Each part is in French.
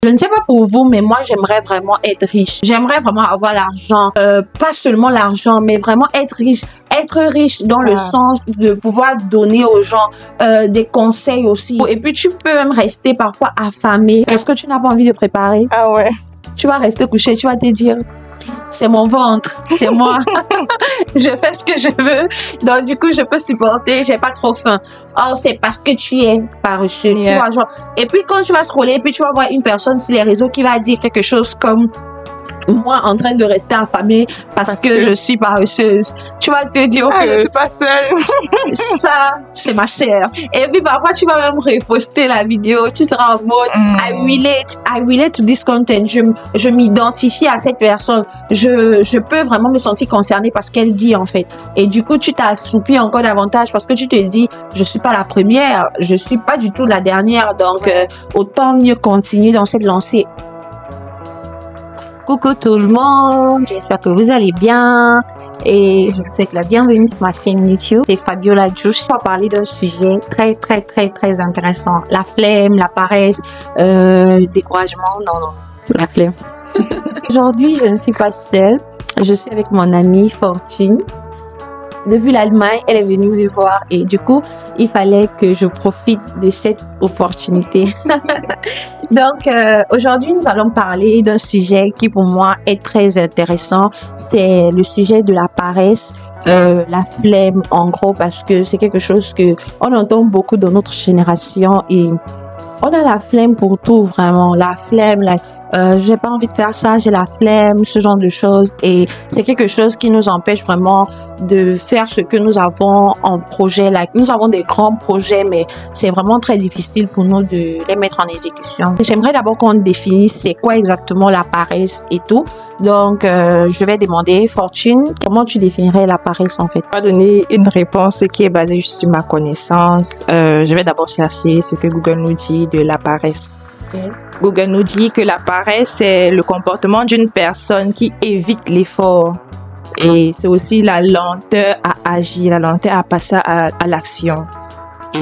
Je ne sais pas pour vous, mais moi, j'aimerais vraiment être riche. J'aimerais vraiment avoir l'argent. Pas seulement l'argent, mais vraiment être riche. Être riche dans le sens de pouvoir donner aux gens des conseils aussi. Et puis, tu peux même rester parfois affamé. Est-ce que tu n'as pas envie de préparer? Ah ouais. Tu vas rester couché, tu vas te dire... C'est mon ventre, c'est moi. Je fais ce que je veux. Donc, du coup, je peux supporter. J'ai pas trop faim. Oh, c'est parce que tu es paresseux. Tu vois, genre. Et puis, quand tu vas scroller, puis tu vas voir une personne sur les réseaux qui va dire quelque chose comme moi en train de rester affamée parce que je suis paresseuse. Tu vas te dire que je suis pas seule. Ça, c'est ma sœur. Et puis parfois, tu vas même reposter la vidéo. Tu seras en mode I relate to this content. Je m'identifie à cette personne. Je peux vraiment me sentir concernée parce qu'elle dit en fait. Et du coup, tu t'assoupis encore davantage parce que tu te dis, je suis pas la première, je suis pas du tout la dernière. Donc, autant mieux continuer dans cette lancée. Coucou tout le monde, j'espère que vous allez bien et je vous souhaite la bienvenue sur ma chaîne YouTube. C'est Fabiola Juice. On va parler d'un sujet très intéressant. La flemme, la paresse, le découragement, non, la flemme. Aujourd'hui, je ne suis pas seule, je suis avec mon amie Fortune. Depuis l'Allemagne, elle est venue me voir et du coup, il fallait que je profite de cette opportunité. Donc, aujourd'hui, nous allons parler d'un sujet qui pour moi est très intéressant. C'est le sujet de la paresse, la flemme en gros, parce que c'est quelque chose que on entend beaucoup dans notre génération et on a la flemme pour tout vraiment. La flemme, j'ai pas envie de faire ça, j'ai la flemme, ce genre de choses. Et c'est quelque chose qui nous empêche vraiment de faire ce que nous avons en projet. Nous avons des grands projets, mais c'est vraiment très difficile pour nous de les mettre en exécution. J'aimerais d'abord qu'on définisse c'est quoi exactement la paresse et tout. Donc, je vais demander, Fortune, comment tu définirais la paresse en fait? Je vais donner une réponse qui est basée sur ma connaissance. Je vais d'abord chercher ce que Google nous dit de la paresse. Google nous dit que la paresse, c'est le comportement d'une personne qui évite l'effort. Et c'est aussi la lenteur à agir, la lenteur à passer à l'action.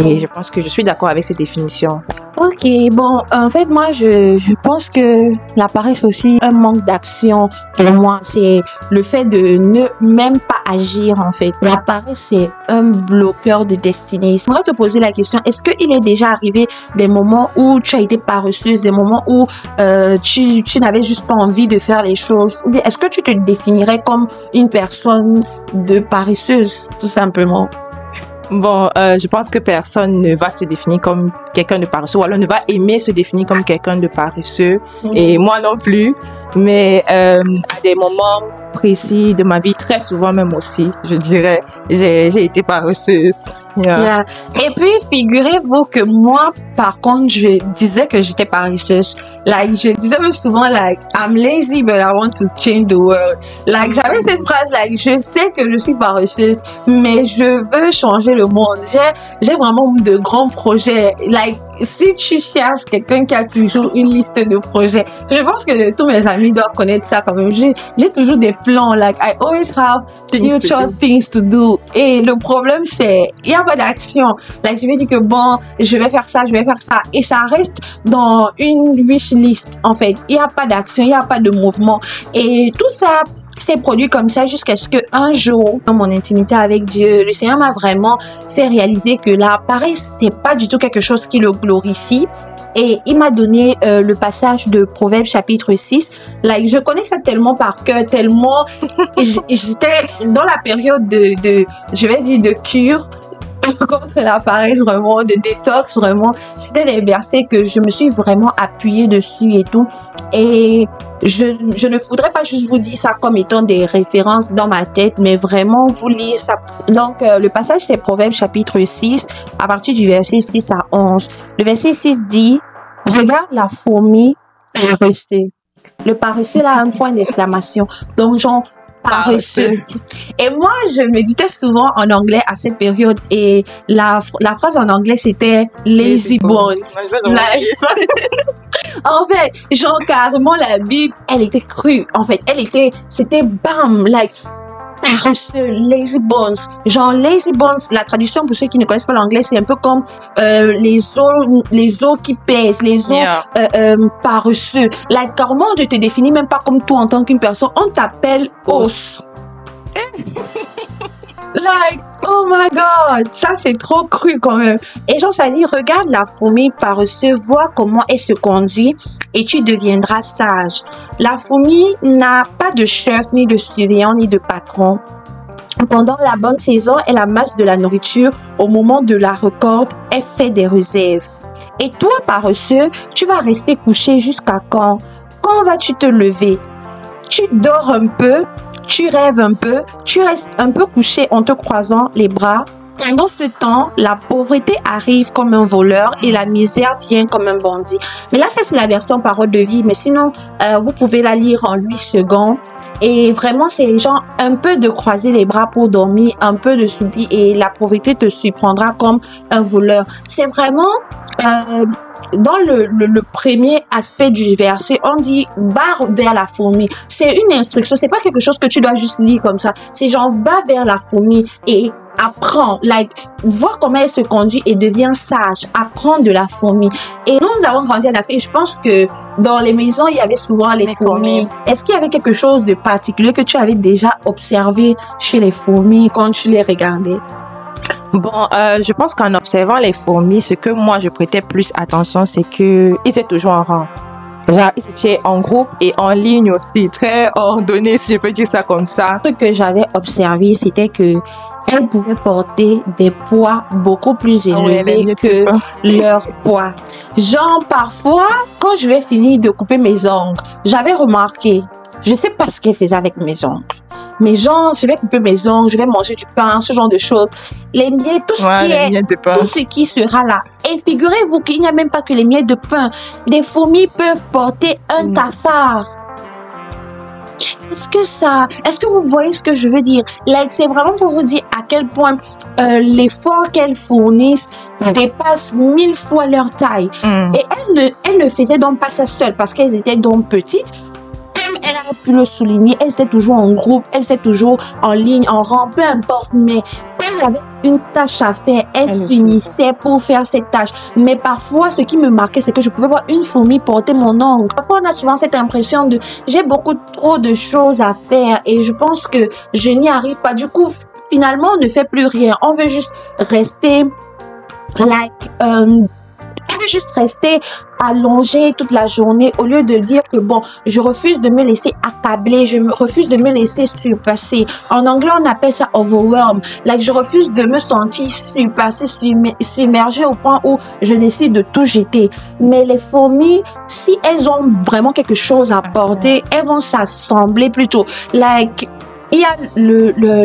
Et je pense que je suis d'accord avec cette définition. Ok, bon, en fait, moi, je pense que la paresse aussi, un manque d'action, pour moi, c'est le fait de ne même pas agir, en fait. La paresse, c'est un bloqueur de destinée. Je voudrais te poser la question, est-ce qu'il est déjà arrivé des moments où tu as été paresseuse, des moments où tu n'avais juste pas envie de faire les choses? Ou bien, est-ce que tu te définirais comme une personne de paresseuse, tout simplement? Bon, je pense que personne ne va se définir comme quelqu'un de paresseux, ou alors ne va aimer se définir comme quelqu'un de paresseux, et moi non plus. Mais à des moments précis de ma vie, très souvent même aussi, je dirais, j'ai été paresseuse. Yeah. Et puis, figurez-vous que moi, par contre, je disais que j'étais paresseuse. Je disais même souvent, I'm lazy, but I want to change the world. J'avais cette phrase, je sais que je suis paresseuse, mais je veux changer le monde. J'ai vraiment de grands projets. Si tu cherches quelqu'un qui a toujours une liste de projets, je pense que tous mes amis doivent connaître ça quand même. J'ai toujours des plans, I always have future things to do. Et le problème, c'est, il n'y a pas d'action. Je me dis que bon, je vais faire ça. Et ça reste dans une wish list, en fait. Il n'y a pas d'action, il n'y a pas de mouvement. Et tout ça s'est produit comme ça jusqu'à ce qu'un jour, dans mon intimité avec Dieu, le Seigneur m'a vraiment fait réaliser que la paresse, c'est pas du tout quelque chose qui le glorifie. Et il m'a donné le passage de Proverbes chapitre 6. Je connais ça tellement par cœur, tellement j'étais dans la période je vais dire, de cure contre la paresse, vraiment, de détox, vraiment. C'était des versets que je me suis vraiment appuyée dessus et tout. Et je ne voudrais pas juste vous dire ça comme étant des références dans ma tête, mais vraiment vous lire ça. Donc, le passage, c'est Proverbes chapitre 6, à partir du verset 6 à 11. Le verset 6 dit, « Regarde la fourmi paresseux. » Le paresseux, là, un point d'exclamation. Donc, genre, paresseux. Et moi, je méditais souvent en anglais à cette période et la phrase en anglais, c'était lazy bones. En fait, genre carrément la Bible, elle était crue. En fait, c'était bam, paresseux, lazy bones. Genre, lazy bones, la traduction pour ceux qui ne connaissent pas l'anglais, c'est un peu comme les os qui pèsent, les os paresseux. Like, comment on ne te définit même pas comme toi en tant qu'une personne, on t'appelle os. Like, oh my god, ça c'est trop cru quand même. Et genre, ça dit, regarde la fourmi paresseuse, vois comment elle se conduit et tu deviendras sage. La fourmi n'a pas de chef, ni de surveillant, ni de patron. Pendant la bonne saison, elle amasse de la nourriture. Au moment de la récolte, elle fait des réserves. Et toi, paresseux, tu vas rester couché jusqu'à quand? Quand vas-tu te lever? Tu dors un peu, tu rêves un peu, tu restes un peu couché en te croisant les bras. Pendant ce temps, la pauvreté arrive comme un voleur et la misère vient comme un bandit. Mais là, ça, c'est la version parole de vie. Mais sinon, vous pouvez la lire en 8 secondes. Et vraiment, c'est genre un peu de croiser les bras pour dormir, un peu de subir et la pauvreté te surprendra comme un voleur. C'est vraiment... dans le premier aspect du verset, on dit va vers la fourmi. C'est une instruction, c'est pas quelque chose que tu dois juste lire comme ça. C'est genre va vers la fourmi et apprends, like, vois comment elle se conduit et devient sage. Apprends de la fourmi. Et nous avons grandi en Afrique. Je pense que dans les maisons, il y avait souvent les fourmis. Est-ce qu'il y avait quelque chose de particulier que tu avais déjà observé chez les fourmis quand tu les regardais? Bon, je pense qu'en observant les fourmis, ce que moi je prêtais plus attention, c'est que ils étaient toujours en rang. Genre, ils étaient en groupe et en ligne aussi, très ordonnés, si je peux dire ça comme ça. Ce que j'avais observé, c'était que elles pouvaient porter des poids beaucoup plus élevés que leur poids. Genre, parfois, quand je vais finir de couper mes ongles, j'avais remarqué, je sais pas ce qu'elle faisait avec mes ongles. Mais genre, je vais couper mes ongles, je vais manger du pain, ce genre de choses. Les miettes, tout ce qui sera là. Et figurez-vous qu'il n'y a même pas que les miettes de pain. Des fourmis peuvent porter un cafard. Est-ce que vous voyez ce que je veux dire? Like, c'est vraiment pour vous dire à quel point l'effort qu'elles fournissent dépasse 1000 fois leur taille. Et elles ne faisaient donc pas ça seules parce qu'elles étaient donc petites. Elle a pu le souligner, elles étaient toujours en groupe, elles étaient toujours en ligne, en rang, peu importe, mais quand il y avait une tâche à faire, elles s'unissaient pour faire cette tâche. Mais parfois, ce qui me marquait, c'est que je pouvais voir une fourmi porter mon ongle. Parfois, on a souvent cette impression de j'ai beaucoup trop de choses à faire et je pense que je n'y arrive pas. Du coup, finalement, on ne fait plus rien. On veut juste rester allongé toute la journée au lieu de dire que bon, je refuse de me laisser accabler, refuse de me laisser surpasser. En anglais, on appelle ça overwhelm. Like, je refuse de me sentir surpassée, submergée au point où je décide de tout jeter. Mais les fourmis, si elles ont vraiment quelque chose à porter, elles vont s'assembler plutôt. Like, il y a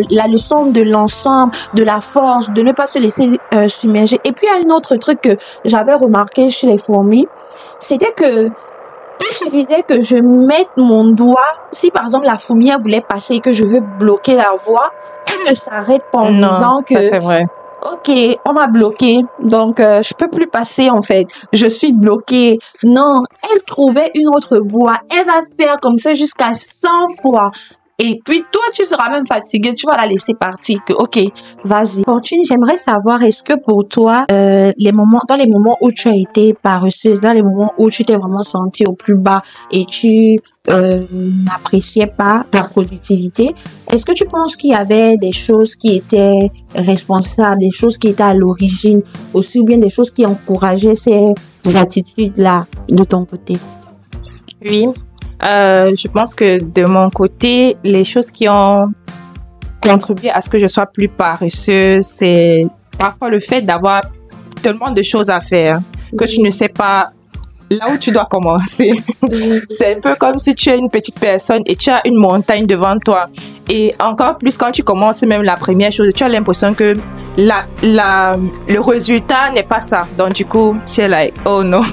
la leçon de l'ensemble, de la force, de ne pas se laisser submerger. Et puis, il y a un autre truc que j'avais remarqué chez les fourmis, c'était que il suffisait que je mette mon doigt, si par exemple la fourmilière voulait passer et que je veux bloquer la voie, elle ne s'arrête pas en disant que c'est vrai. OK, on m'a bloqué, donc je peux plus passer en fait. Je suis bloquée. Non, elle trouvait une autre voie. Elle va faire comme ça jusqu'à 100 fois. Et puis, toi, tu seras même fatigué, tu vas la laisser partir. Que, OK, vas-y. Fortune, j'aimerais savoir, est-ce que pour toi, dans les moments où tu as été paresseuse, dans les moments où tu t'es vraiment sentie au plus bas et tu n'appréciais pas la productivité, est-ce que tu penses qu'il y avait des choses qui étaient responsables, des choses qui étaient à l'origine aussi, ou bien des choses qui encourageaient ces attitudes-là de ton côté? Oui. Je pense que de mon côté, les choses qui ont contribué à ce que je sois plus paresseuse, c'est parfois le fait d'avoir tellement de choses à faire que tu ne sais pas là où tu dois commencer. C'est un peu comme si tu es une petite personne et tu as une montagne devant toi. Et encore plus quand tu commences même la première chose, tu as l'impression que le résultat n'est pas ça. Donc du coup, tu es like, oh non.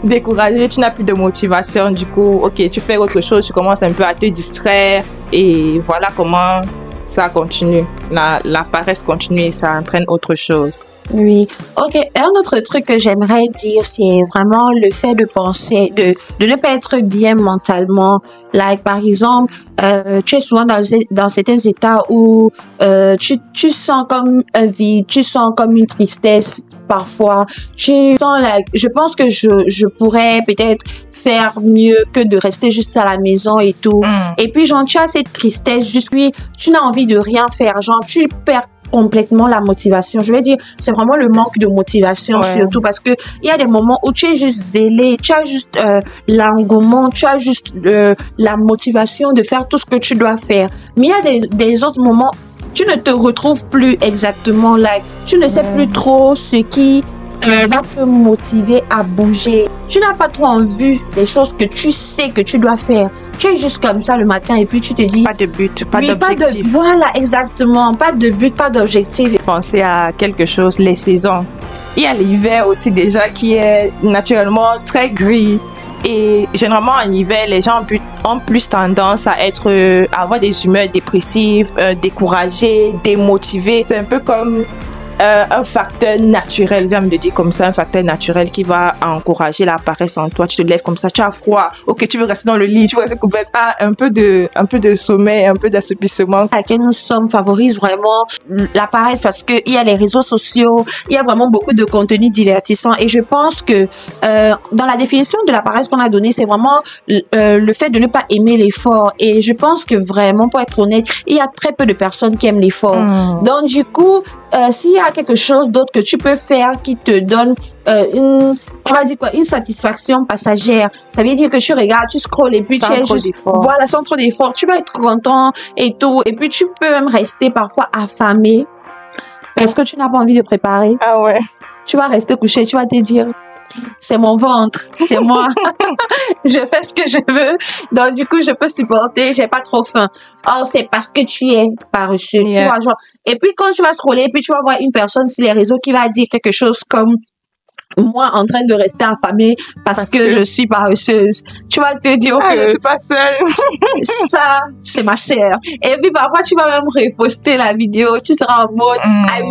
Découragé, tu n'as plus de motivation. Du coup, ok, tu fais autre chose, tu commences un peu à te distraire. Et voilà comment ça continue. La paresse continue et ça entraîne autre chose. Oui. Ok. Un autre truc que j'aimerais dire, c'est vraiment le fait de penser, de ne pas être bien mentalement. Like, par exemple, tu es souvent dans certains états où tu sens comme un vide, tu sens comme une tristesse parfois. Tu sens, like, je pense que je pourrais peut-être faire mieux que de rester juste à la maison et tout. Et puis, genre, tu as cette tristesse, juste puis, tu n'as envie de rien faire. Genre, tu perds complètement la motivation. Je veux dire, c'est vraiment le manque de motivation surtout parce que il y a des moments où tu es juste zélé, tu as juste l'engouement, tu as juste la motivation de faire tout ce que tu dois faire. Mais il y a des autres moments, tu ne te retrouves plus exactement là. Tu ne sais plus trop ce qui va te motiver à bouger. Tu n'as pas trop en vue des choses que tu sais que tu dois faire. Tu es juste comme ça le matin et puis tu te dis... Pas de but, pas d'objectif. Voilà, exactement. Pas de but, pas d'objectif. Penser à quelque chose, les saisons. Il y a l'hiver aussi déjà qui est naturellement très gris. Et généralement en hiver, les gens ont plus tendance à avoir des humeurs dépressives, découragées, démotivées. C'est un peu comme un facteur naturel, viens me le dire comme ça, un facteur naturel qui va encourager la paresse en toi. Tu te lèves comme ça, tu as froid, ok, tu veux rester dans le lit, tu veux rester couvert, un peu de sommeil, un peu d'assoupissement. À laquelle nous sommes favorise vraiment la paresse parce que il y a les réseaux sociaux, il y a vraiment beaucoup de contenu divertissant et je pense que dans la définition de la paresse qu'on a donnée, c'est vraiment le fait de ne pas aimer l'effort et je pense que vraiment, pour être honnête, il y a très peu de personnes qui aiment l'effort. Donc du coup, s'il y a quelque chose d'autre que tu peux faire qui te donne une satisfaction passagère, ça veut dire que tu regardes, tu scrolles et puis tu es juste, voilà, sans trop d'effort, tu vas être content et tout, et puis tu peux même rester parfois affamé parce que tu n'as pas envie de préparer. Ah ouais. Tu vas rester couché, tu vas te dire, c'est mon ventre, c'est moi. Je fais ce que je veux. Donc, du coup, je peux supporter, j'ai pas trop faim. Oh, c'est parce que tu es paresseux. Tu vois, genre. Et puis, quand tu vas scroller, puis tu vas voir une personne sur les réseaux qui va dire quelque chose comme moi en train de rester affamée parce que je suis paresseuse. Tu vas te dire que je suis pas seule. Ça, c'est ma sœur. Et puis parfois tu vas même reposter la vidéo. Tu seras en mode I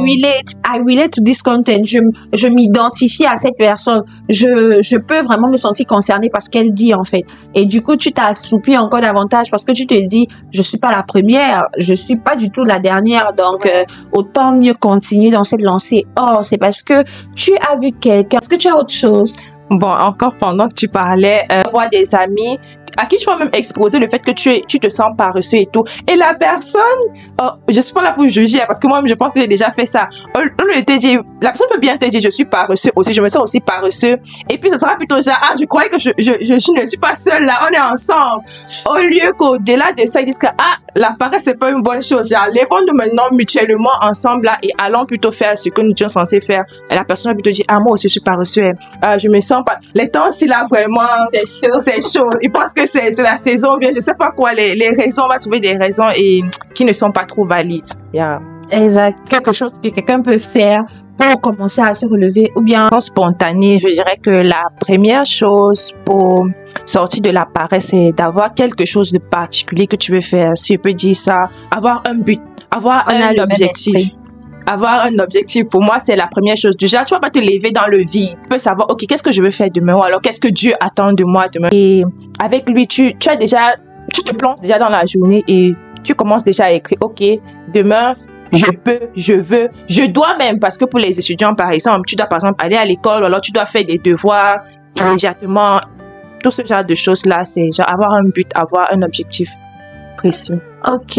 relate to this content. Je m'identifie à cette personne. Je peux vraiment me sentir concernée par ce qu'elle dit en fait. Et du coup tu t'assoupis encore davantage parce que tu te dis je suis pas la première, je suis pas du tout la dernière. Donc autant mieux continuer dans cette lancée. Oh, c'est parce que tu as vu quelqu'un. Est-ce que tu as autre chose? Bon, encore pendant que tu parlais, voir des amis à qui je peux même exposer le fait que tu te sens paresseux et tout. Et la personne, je suis pas là pour juger parce que moi, je pense que j'ai déjà fait ça. La personne peut bien te dire, je suis paresseux aussi, je me sens aussi paresseux. Et puis, ce sera plutôt genre, je croyais que je ne suis pas seule là, on est ensemble. Au lieu qu'au-delà de ça, ils disent que, la paresse, c'est pas une bonne chose. Genre, lèvons-nous maintenant mutuellement ensemble là et allons plutôt faire ce que nous sommes censés faire. Et la personne va plutôt dire, moi aussi, je suis paresseux. Je me sens pas, les temps, si là, vraiment, c'est chaud. Ils pensent que c'est la saison, bien, je sais pas quoi, les raisons, on va trouver des raisons et qui ne sont pas trop valides. Exact. Quelque chose que quelqu'un peut faire pour commencer à se relever ou bien spontané. Je dirais que la première chose pour sortir de la paresse, c'est d'avoir quelque chose de particulier que tu veux faire. Si je peux dire ça, avoir un but, avoir un objectif. Avoir un objectif, pour moi, c'est la première chose. Déjà, tu vas pas te lever dans le vide. Tu peux savoir, ok, qu'est-ce que je veux faire demain ou alors qu'est-ce que Dieu attend de moi demain. Et avec lui, tu te plonges déjà dans la journée et tu commences déjà à écrire, ok, demain, je peux, je veux, je dois même, parce que pour les étudiants, par exemple, tu dois par exemple aller à l'école ou alors tu dois faire des devoirs immédiatement. Tout ce genre de choses-là, c'est genre avoir un but, avoir un objectif précis. Ok.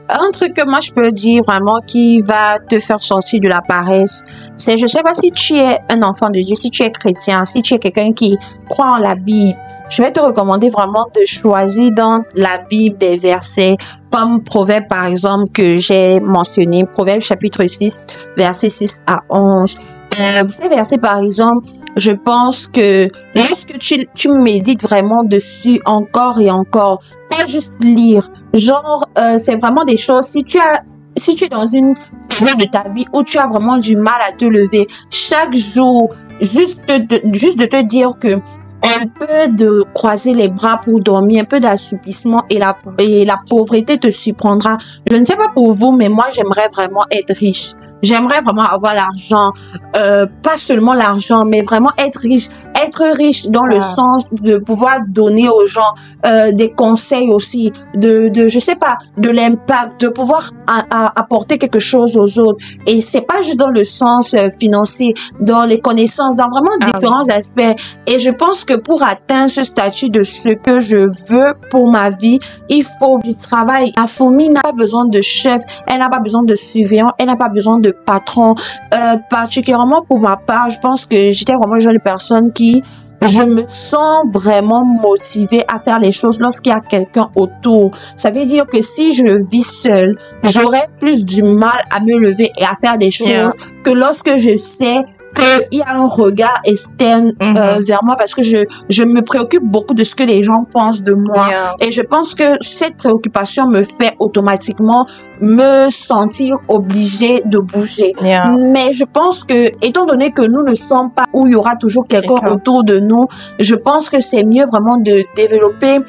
Un truc que moi je peux dire vraiment qui va te faire sortir de la paresse, c'est, je sais pas si tu es un enfant de Dieu, si tu es chrétien, si tu es quelqu'un qui croit en la Bible, je vais te recommander vraiment de choisir dans la Bible des versets comme Proverbe par exemple que j'ai mentionné, Proverbe chapitre 6, versets 6 à 11. Ces versets par exemple, je pense que lorsque tu médites vraiment dessus encore et encore, pas juste lire, genre c'est vraiment des choses, si tu es dans une période de ta vie où tu as vraiment du mal à te lever, chaque jour, juste de te dire que un peu de croiser les bras pour dormir, un peu d'assoupissement et la pauvreté te surprendra. Je ne sais pas pour vous, mais moi, j'aimerais vraiment être riche. J'aimerais vraiment avoir l'argent, pas seulement l'argent, mais vraiment être riche. Être riche dans le sens de pouvoir donner aux gens des conseils aussi, je sais pas, de l'impact, de pouvoir apporter quelque chose aux autres. Et c'est pas juste dans le sens financier, dans les connaissances, dans vraiment différents aspects. Et je pense que pour atteindre ce statut de ce que je veux pour ma vie, il faut du travail. La fourmi n'a pas besoin de chef, elle n'a pas besoin de surveillant, elle n'a pas besoin de patron. Particulièrement pour ma part, je pense que j'étais vraiment le genre de personne qui je me sens vraiment motivée à faire les choses lorsqu'il y a quelqu'un autour. Ça veut dire que si je vis seule, j'aurais plus du mal à me lever et à faire des choses que lorsque je sais qu'il y a un regard externe vers moi, parce que je me préoccupe beaucoup de ce que les gens pensent de moi. Et je pense que cette préoccupation me fait automatiquement me sentir obligée de bouger. Mais je pense que, étant donné que nous ne sommes pas où il y aura toujours quelqu'un autour de nous, je pense que c'est mieux vraiment de développer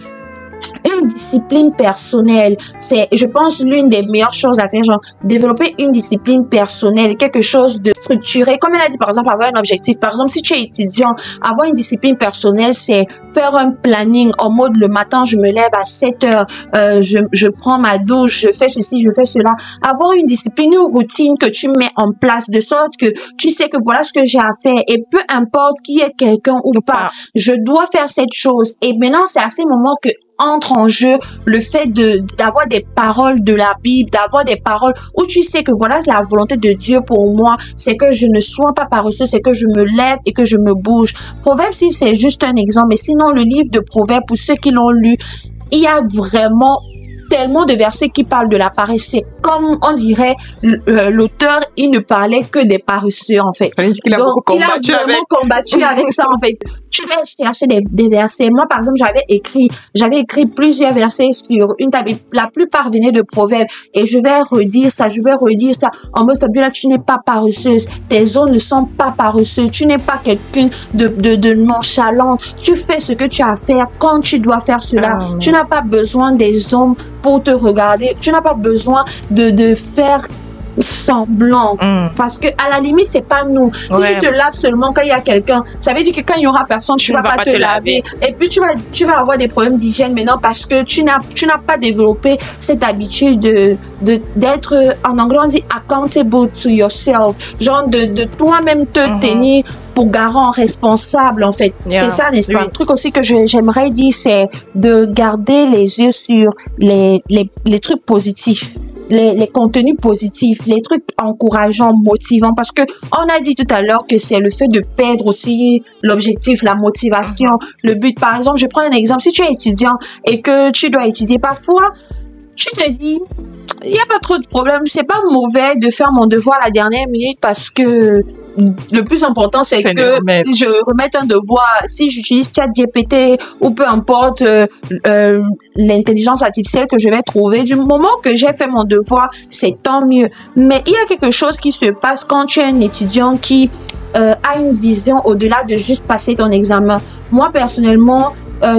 une discipline personnelle. C'est, je pense, l'une des meilleures choses à faire, genre, développer une discipline personnelle, quelque chose de structuré. Comme elle a dit, par exemple, avoir un objectif. Par exemple, si tu es étudiant, avoir une discipline personnelle, c'est faire un planning en mode, le matin, je me lève à 7 heures, je prends ma douche, je fais ceci, je fais cela. Avoir une discipline, une routine que tu mets en place, de sorte que tu sais que voilà ce que j'ai à faire, et peu importe qui est quelqu'un ou pas, je dois faire cette chose. Et maintenant, c'est à ces moments que entre en jeu le fait d'avoir des paroles de la Bible, d'avoir des paroles où tu sais que voilà la volonté de Dieu pour moi, c'est que je ne sois pas paresseux, c'est que je me lève et que je me bouge. Proverbe, si c'est juste un exemple, mais sinon le livre de Proverbes, pour ceux qui l'ont lu, il y a vraiment tellement de versets qui parlent de la paresse. C'est comme on dirait l'auteur, il ne parlait que des paresseux en fait. Donc, il a vraiment combattu avec ça en fait. Tu vas chercher des versets. Moi par exemple, j'avais écrit plusieurs versets sur une table. La plupart venaient de Proverbes et je vais redire ça en mode Fabiola, tu n'es pas paresseuse. Tes os ne sont pas paresseux. Tu n'es pas quelqu'un de nonchalante. Tu fais ce que tu as à faire quand tu dois faire cela. Tu n'as pas besoin des hommes pour te regarder. Tu n'as pas besoin de faire semblant, parce que à la limite c'est pas nous. Si tu te laves seulement quand il y a quelqu'un, ça veut dire que quand il y aura personne, tu vas pas te laver. Et puis tu vas avoir des problèmes d'hygiène maintenant parce que tu n'as pas développé cette habitude d'être, en anglais on dit accountable to yourself, genre de toi-même te tenir pour garant responsable en fait. C'est ça, n'est-ce pas? Un truc aussi que j'aimerais dire, c'est de garder les yeux sur les trucs positifs. Les contenus positifs, les trucs encourageants, motivants, parce que on a dit tout à l'heure que c'est le fait de perdre aussi l'objectif, la motivation, le but. Par exemple, je prends un exemple. Si tu es étudiant et que tu dois étudier, parfois, tu te dis, il n'y a pas trop de problème, c'est pas mauvais de faire mon devoir à la dernière minute parce que le plus important, c'est que je remette un devoir. Si j'utilise ChatGPT ou peu importe l'intelligence artificielle que je vais trouver, du moment que j'ai fait mon devoir, c'est tant mieux. Mais il y a quelque chose qui se passe quand tu es un étudiant qui a une vision au-delà de juste passer ton examen. Moi, personnellement,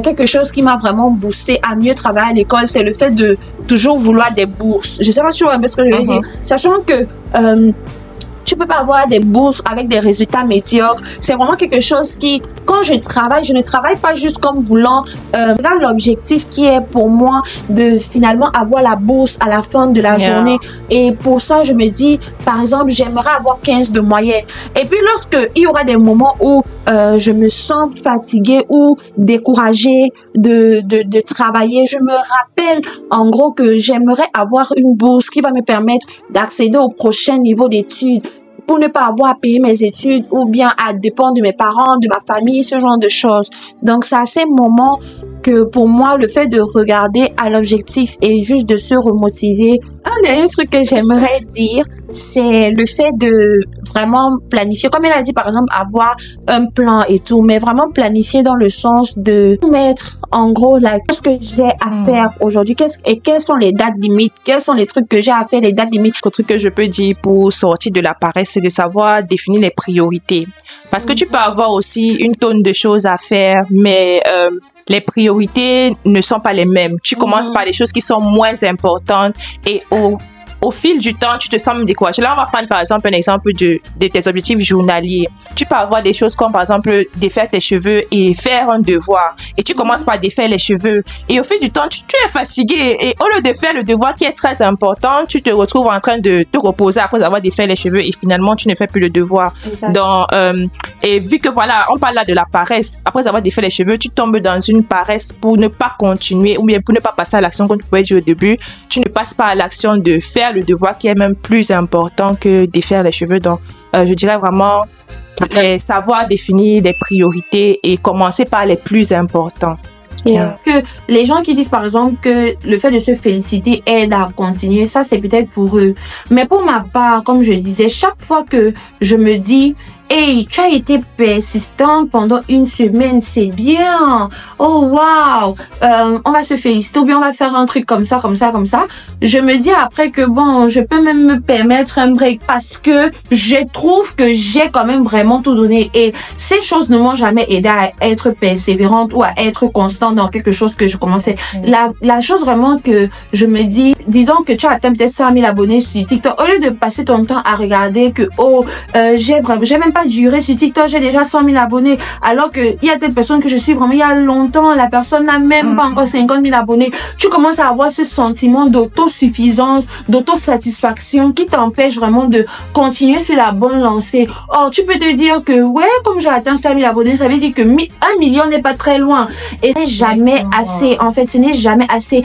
quelque chose qui m'a vraiment boosté à mieux travailler à l'école, c'est le fait de toujours vouloir des bourses. Je sais pas si tu vois un peu ce que je veux dire. Sachant que tu peux pas avoir des bourses avec des résultats médiocres. C'est vraiment quelque chose qui, quand je ne travaille pas juste comme voulant. Regarde l'objectif qui est pour moi de finalement avoir la bourse à la fin de la journée. Et pour ça, je me dis, par exemple, j'aimerais avoir 15 de moyenne. Et puis, lorsque il y aura des moments où je me sens fatiguée ou découragée de travailler, je me rappelle en gros que j'aimerais avoir une bourse qui va me permettre d'accéder au prochain niveau d'études, pour ne pas avoir à payer mes études ou bien à dépendre de mes parents, de ma famille, ce genre de choses. Donc, c'est à ces moments que pour moi, le fait de regarder à l'objectif et juste de se remotiver, Un dernier truc que j'aimerais dire, c'est le fait de vraiment planifier. Comme elle a dit, par exemple, avoir un plan et tout, mais vraiment planifier dans le sens de mettre, en gros, qu'est-ce que j'ai à faire aujourd'hui, et quelles sont les dates limites, quels sont les trucs que j'ai à faire, les dates limites. Le truc que je peux dire pour sortir de la paresse, c'est de savoir définir les priorités. Parce que tu peux avoir aussi une tonne de choses à faire, mais les priorités ne sont pas les mêmes. Tu commences par les choses qui sont moins importantes et au fil du temps, tu te sens découragé. Là, on va prendre par exemple un exemple de tes objectifs journaliers. Tu peux avoir des choses comme par exemple défaire tes cheveux et faire un devoir. Et tu commences par défaire les cheveux. Et au fil du temps, tu es fatigué. Et au lieu de faire le devoir qui est très important, tu te retrouves en train de te reposer après avoir défait les cheveux et finalement, tu ne fais plus le devoir. Donc, et vu que voilà, on parle là de la paresse. Après avoir défait les cheveux, tu tombes dans une paresse pour ne pas continuer ou bien pour ne pas passer à l'action comme tu pouvais dire au début. Tu ne passes pas à l'action de faire le devoir qui est même plus important que défaire les cheveux. Donc, je dirais vraiment savoir définir des priorités et commencer par les plus importants. Parce que les gens qui disent par exemple que le fait de se féliciter aide à continuer, ça c'est peut-être pour eux. Mais pour ma part, comme je disais, chaque fois que je me dis hey, tu as été persistante pendant une semaine, c'est bien. Oh, wow. On va se féliciter ou bien on va faire un truc comme ça, comme ça, comme ça. Je me dis après que bon, je peux même me permettre un break parce que je trouve que j'ai quand même vraiment tout donné. Et ces choses ne m'ont jamais aidé à être persévérante ou à être constante dans quelque chose que je commençais. La chose vraiment que je me dis, disons que tu as atteint peut-être 100 000 abonnés sur TikTok, au lieu de passer ton temps à regarder que, oh, j'ai même pas duré sur TikTok, j'ai déjà 100 000 abonnés, alors que il y a des personnes que je suis vraiment il y a longtemps, la personne n'a même pas encore 50 000 abonnés. Tu commences à avoir ce sentiment d'autosuffisance, d'autosatisfaction qui t'empêche vraiment de continuer sur la bonne lancée. Or, tu peux te dire que, ouais, comme j'ai atteint 100 000 abonnés, ça veut dire que 1 million n'est pas très loin. Et ce n'est jamais assez. En fait, ce n'est jamais assez.